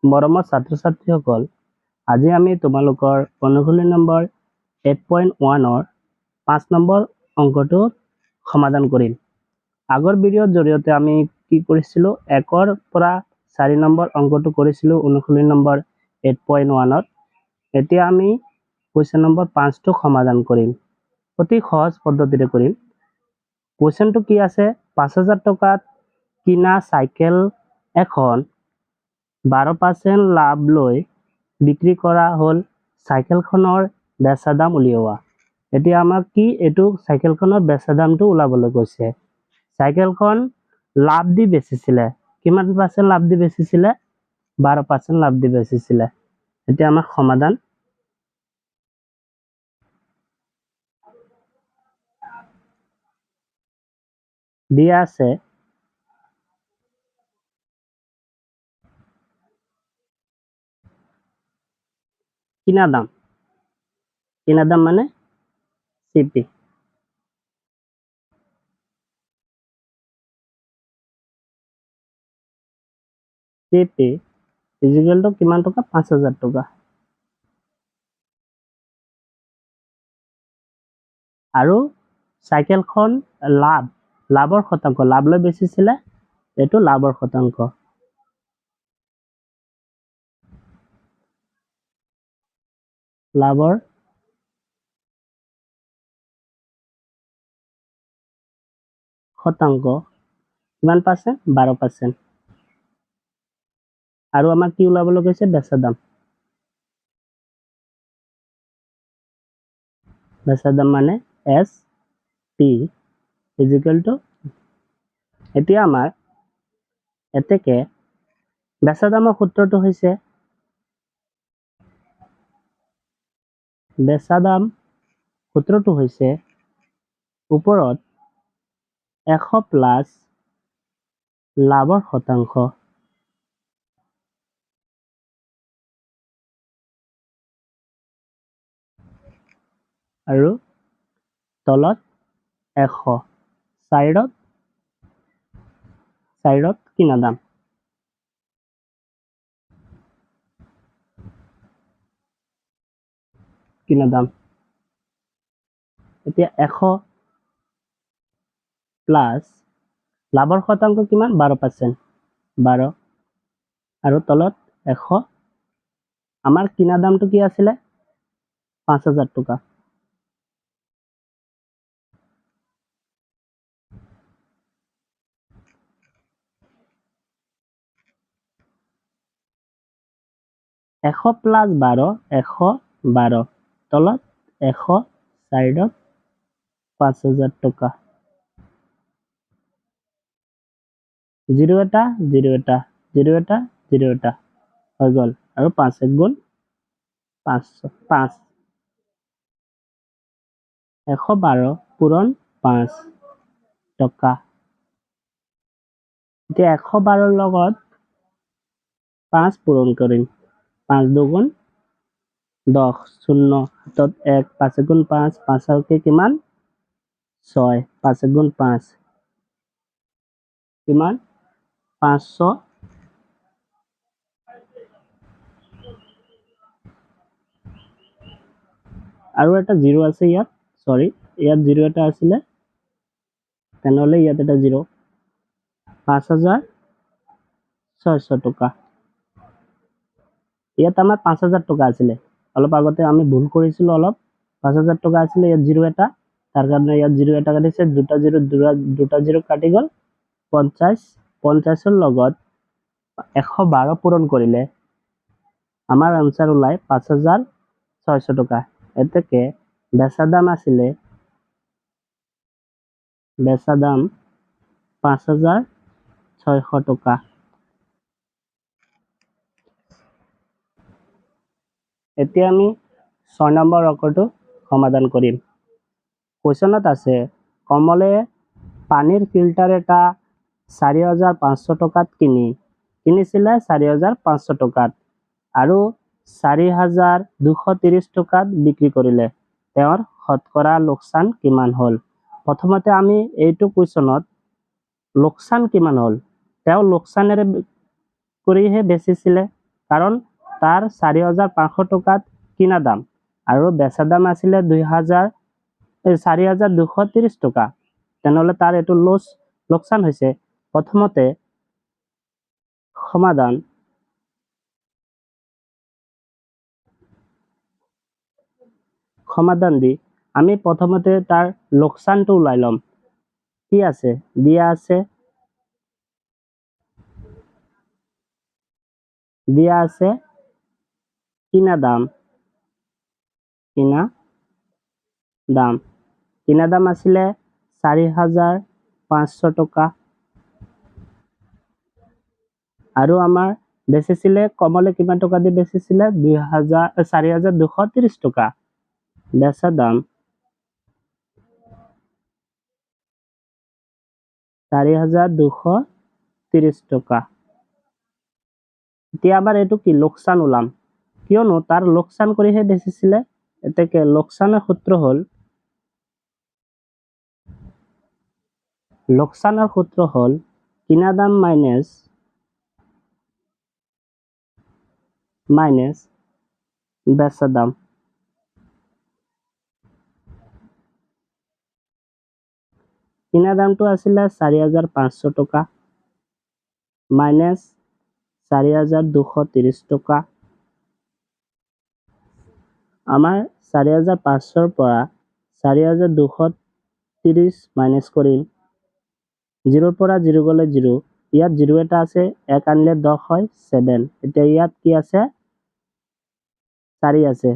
মৰমৰ ছাত্ৰ-ছাত্ৰীসকল, আজি আমি তোমালোকৰ অনুশীলনী নম্বৰ 8.1 5 নম্বৰ অংকটো সমাধান কৰিম। আগৰ ভিডিঅ'ৰ জৰিয়তে আমি কি কৰিছিলো 1 পৰা 4 নম্বৰ অংকটো কৰিছিলো অনুশীলনী নম্বৰ 8.1 এতিয়া আমি কুৱেশ্যন নম্বৰ 5 টো সমাধান কৰিম। অতি সহজ পদ্ধতিৰে কৰিম। কুৱেশ্যনটো কি আছে 5000 টকাত কিনা সাইকেল এখন 12% লাভ লৈ বিক্ৰী কৰা হল সাইকেলখনৰ বেচা দাম উলিওৱা। এতিয়া আমাক কি এটো সাইকেলখনৰ বেচা দামটো উলাবলৈ কৈছে। সাইকেলখন লাভ দি বেচিছিলে কিমান পাৰ্সেন্ট লাভ দি বেচিছিলে 12% লাভ দি বেচিছিলে। এতিয়া আমাৰ সমাধান দিয়া আছে কিনা দাম মানে সিপি ইজিক্যাল টু কিমান টকা 5000 টকা আৰু সাইকেলখন লাভৰ শতাংশ লাভ লৈ বেচিছিলে এটো লাভৰ শতাংশ লাভৰ শতাংশ কিমান পাৰ্সেন্ট 12% আৰু আমাক কি উলাবলৈ কৈছে বেচা দাম মানে SP ইজিক্যাল টু এতিয়া আমাৰ এতেকে বেচা দামৰ সূত্ৰটো হৈছে ওপৰত 100 প্লাস লাভৰ শতাংশ আৰু তলত 100 সাইডত কিনা দাম এতিয়া 100 প্লাস লাভৰ শতাংশ কিমান 12% 12 আৰু তলত 100 আমাৰ কিনা দামটো কি আছিলে 5000 টকা এশ প্লাস 12 112 তলত 100 সাইডত 5000 টকা 0 এটা 0 এটা 0 এটা 0 এটা হৈ গল আৰু 5 1 গুণ 500 5 112 পূৰণ 5 টকা এতিয়া 112 লগত 5 পূৰণ কৰিম 5 দুগুণ 10 শূন্য হাতত 1 5 গুণ 5 5 কে কিমান 6 5 গুণ 5 কিমান 500 আৰু এটা 0 আছে ইয়াত সৰি ইয়াত 0 এটা আছিলে তেনেহলে ইয়াত এটা 0 5600 টকা ইয়াত আমাৰ 5000 টকা আছিলে অলপ আগতে আমি ভুল কৰিছিল অলপ 5000 টকা আছিলে ইয়াত 0 এটা তাৰ কাৰণে ইয়াত 0 এটা কাটিছে দুটা 0 কাটি গল 50 ৰ লগত 112 পূৰণ কৰিলে আমাৰ আনসার ওলাই 5600 টকা এতেকে বেচা দাম আছিলে 5600 টকা এতিয়া আমি 6 নম্বৰ অংকটো সমাধান কৰিম কোৱেশ্যনত আছে কমলে পানীৰ ফিল্টাৰ এটা 4500 টকাত কিনিছিলে 4500 টকাত আৰু 4230 টকাত বিক্ৰী কৰিলে তেওঁৰ শতকৰা লোকসান কিমান হল প্ৰথমতে আমি এইটো কুৱেশ্যনত লোকসান কিমান হল তেওঁ লোকসানেৰে কৰিহে বেচিছিলে কাৰণ তাৰ 4,500 টকাত কিনা দাম আৰু বেচা দাম আছিলে 4,230 টকা। তেনেহ'লে তাৰ এইটো লোকচান হৈছে। প্ৰথমতে সমাধান দি আমি প্ৰথমতে তাৰ লোকচানটো ওলাই ল'ম। কি আছে? দিয়া আছে কিনা দাম আছিলে 4,500 টকা আৰু আমাৰ বেচিছিলে কমলে কিমান টকা দি বেচিছিলে 4,230 টকা। বেচা দাম 4,230 টকা। এতিয়া আবার এইটো কি লোকসান ওলাম, কিয়নো তাৰ লোকসান কৰিহে বেচিছিলে। এতেকে লোকসানৰ সূত্র হল কিনা দাম মাইনাস বেচা দাম। কিনা দামটো আছিলে 4,500 টকা মাইনাস 4,230 টকা। আমাৰ 4,500 পৰা 4,230 মাইনাস কৰিম। 0 পৰা 0 গলে 0, ইয়াত 0 এটা আছে, 1 আনিলে 10 হয় 7। এতিয়া ইয়াত কি আছে? 4 আছে,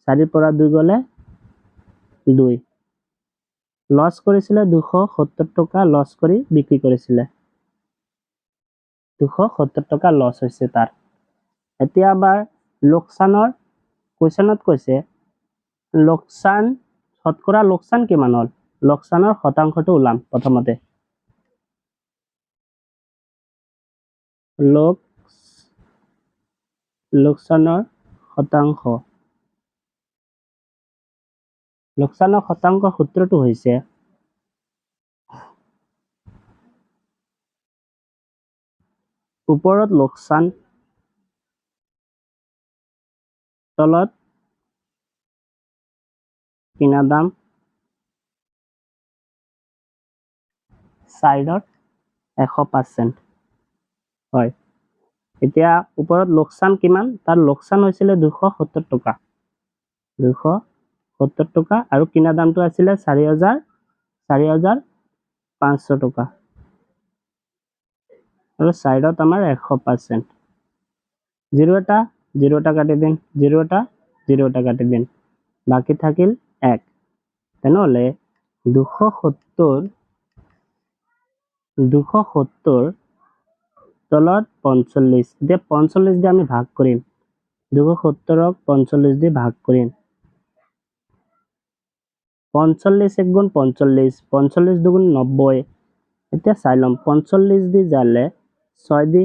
4 পৰা 2 গলে 2। লস কৰিছিলে 270 টকা, লস কৰি বিক্ৰী কৰিছিলে 270 টকা লস হৈছে তাৰ। এতিয়া আবাৰ লোকসানৰ কুৱেশ্যনত কৈছে শতকৰা লোকসান কিমান হল? লোকসানৰ শতাংশটো ওলাম প্ৰথমতে। লোকসানৰ শতাংশ সূত্ৰটো হৈছে ওপৰত লোকসান, তলত কিনা দাম, সাইডত 100%। হয়, এতিয়া ওপৰত লোকসান কিমান? তাৰ লোকসান হৈছিলে 270 টকা। 270 টকা আৰু কিনা দামটো আছিলে 4,500 টকা আৰু সাইডত আমাৰ 100%। 0 এটা কাটি দিন, 0 এটা কাটি দিন, বাকি থাকিল 1। তেনেহলে 270 তলত 45। এতিয়া 45 দি আমি ভাগ কৰিম, 270ক 45 দি ভাগ কৰিম। 45 × 45, 45 2 × 90। এতিয়া চাই লম 45 দি জালে 6 দি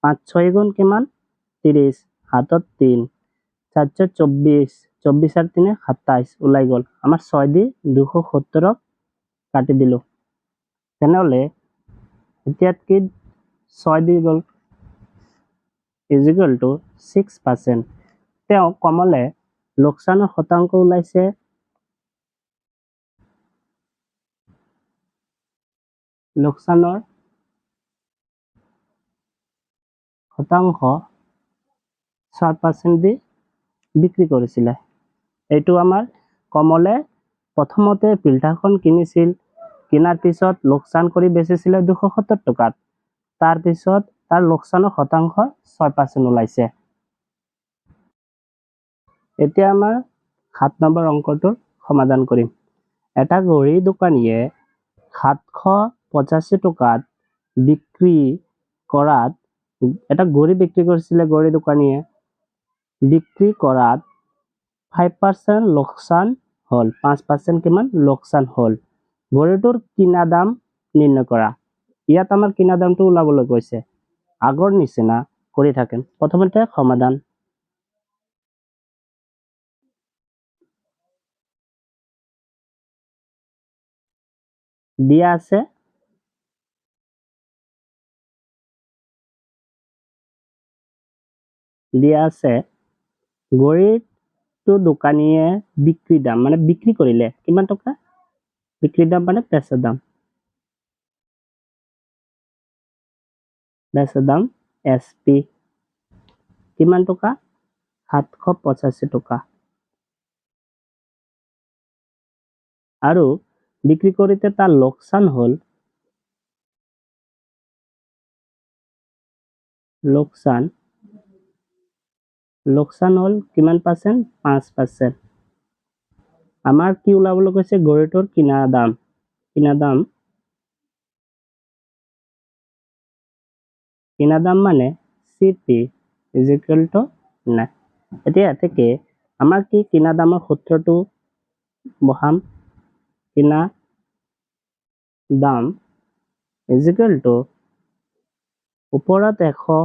5 6 গুণ কিমান? 30, হাতত 3, 4 24, 24 আর 3 27 ওলাই গল। আমার 6 দি 270ক কাটি দিলো। তেনেহলে এতিয়াত কি 6 দি গল ইজিক্যাল টু 6%। তেওঁ কমলে লোকসানৰ শতাংশ ওলাইছে লোকসানৰ শতাংশ 6% দি বিক্ৰী কৰিছিলে। এইটো আমাৰ কমলে প্ৰথমতে ফিল্টাৰখন কিনিছিল, কিনাৰ পিছত লোকসান কৰি বেচিছিলে 270 টকাত। তাৰ পিছত তাৰ লোকসানৰ শতাংশ 6% ওলাইছে। এতিয়া আমাৰ 7 নম্বৰ অংকটোৰ সমাধান কৰিম। এটা ঘড়ী দোকানীয়ে 785 টকাত বিক্ৰী কৰাত এটা ঘড়ী বিক্ৰী কৰিছিলে ঘড়ী দোকানীয়ে, বিক্ৰী কৰাত 5% লোকসান হল, 5% কিমান লোকসান হল। ঘড়ীটোৰ কিনা দাম নিৰ্ণয় কৰা। ইয়াত আমাৰ কিনা দামটো ওলাবলৈ কৈছে। আগৰ নিচিনা কৰি থাকেন। প্ৰথমতে সমাধান। দিয়া আছে দিয়া আছে ঘড়ীটো দোকানীয়ে বিক্ৰী দাম মানে বিক্ৰী কৰিলে কিমান টকা বিক্ৰী দাম মানে বেচা দাম SP কিমান টকা 785 টকা আৰু বিক্ৰী কৰোঁতে তাৰ লোকচান হ'ল লোকচান হ'ল কিমান পাৰ্চেণ্ট 5%। আমাৰ কি ওলাবলৈ কৈছে ঘড়ীটোৰ কিনা দাম মানে CP is equal to 9 এতিয়া থেকে আমাৰ কি কিনা দামৰ সূত্ৰটো বহাম কিনা দাম is equal to ওপৰত 100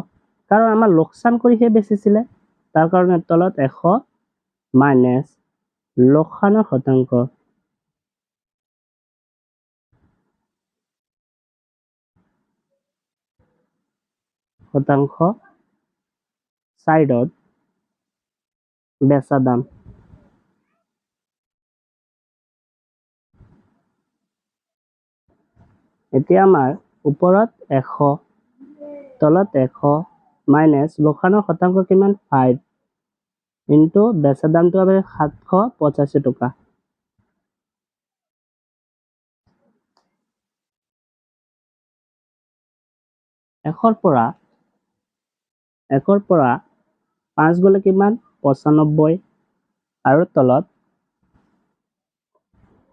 কাৰণ আমাৰ লোকচান কৰিহে বেচিছিলে তাৰ কাৰণে তলত 100 মাইনাস লোকসানৰ শতাংশ সাইডত বেচা দাম এতিয়া আমাৰ ওপৰত 100 তলত 100 মাইনাস লোকসানৰ শতাংশ কিমান 5 ইনটু বেচা দামটো হবে 785 টকা একৰ পৰা 5 গলে কিমান 95 আৰু তলত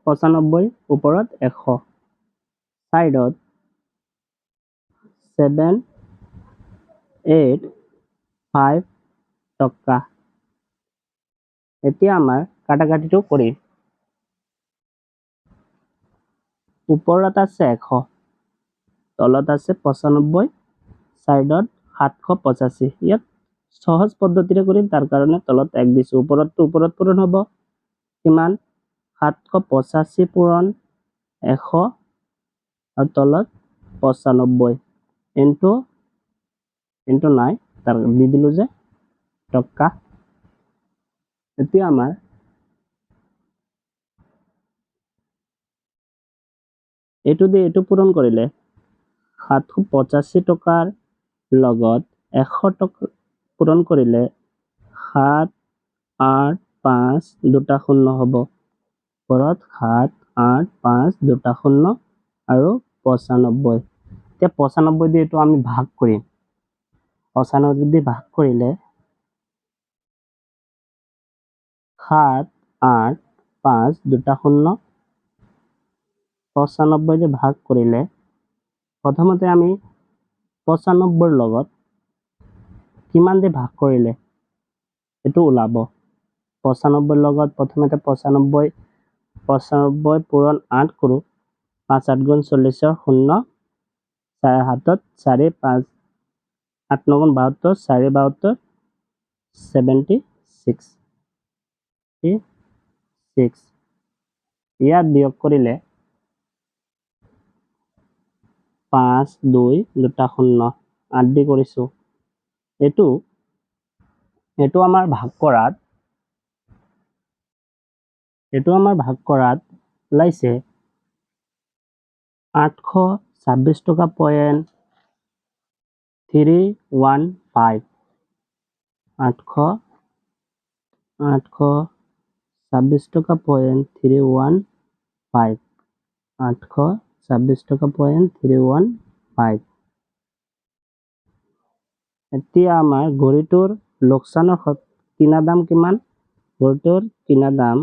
95 ওপৰত 100 সাইডত 785 টকা এতিয়া আমাৰ কাটাকাটিটো কৰিম ওপৰত আছে 100 তলত আছে 95 সাইডত 785 ইয়াত সহজ পদ্ধতিৰে কৰিম তাৰ কাৰণে তলত 1 দিছো ওপৰত পূৰণ হ'ব কিমান 785 পূৰণ 100 আৰু তলত 95 ইনটু নাই তাৰ দি দিলো যে টকা এতিয়া আমাৰ এইটো দি এইটো পূৰণ কৰিলে 785 টকাৰ লগত 100 টকা পূৰণ কৰিলে 7 8 5 দুটা শূন্য হ'ব ওপৰত 7 8 5 দুটা শূন্য আৰু 95 এতিয়া 95 দি এইটো আমি ভাগ কৰিম 95 দি ভাগ কৰিলে 7 8 5 দুটা শূন্য 95 দি ভাগ কৰিলে প্ৰথমতে আমি 95 লগত কিমান দি ভাগ কৰিলে এটো ওলাব 95 লগত প্ৰথমতে 95 পূৰণ 8 কৰো 5 8 গুণ 40 শূন্য 4 হাতত 4 5 8 9 72 4 72 76 ইয়াত বিয়োগ কৰিলে 5 2 দুটা শূন্য 8 দি কৰিছো এটো আমাৰ ভাগ কৰাত ওলাইছে 826 টকা পয়েন্ট 315 826 টকা পয়েন্ট 315 826 টকা পয়েন্ট 315 এতিয়া আমাৰ ঘড়ীটোৰ লোকসানৰ কিনা দাম কিমান ঘড়ীটোৰ কিনা দাম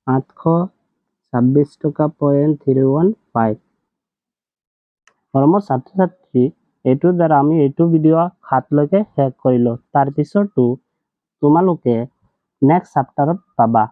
826 টকা পয়েন্ট 315 মৰমৰ ছাত্ৰ ছাত্ৰী এইটোৰ দ্বাৰা আমি এইটো ভিডিঅ 7 লৈকে শেষ কৰিলো তাৰ পিছৰটো তোমালোকে নেক্সট চেপ্টাৰত পাবা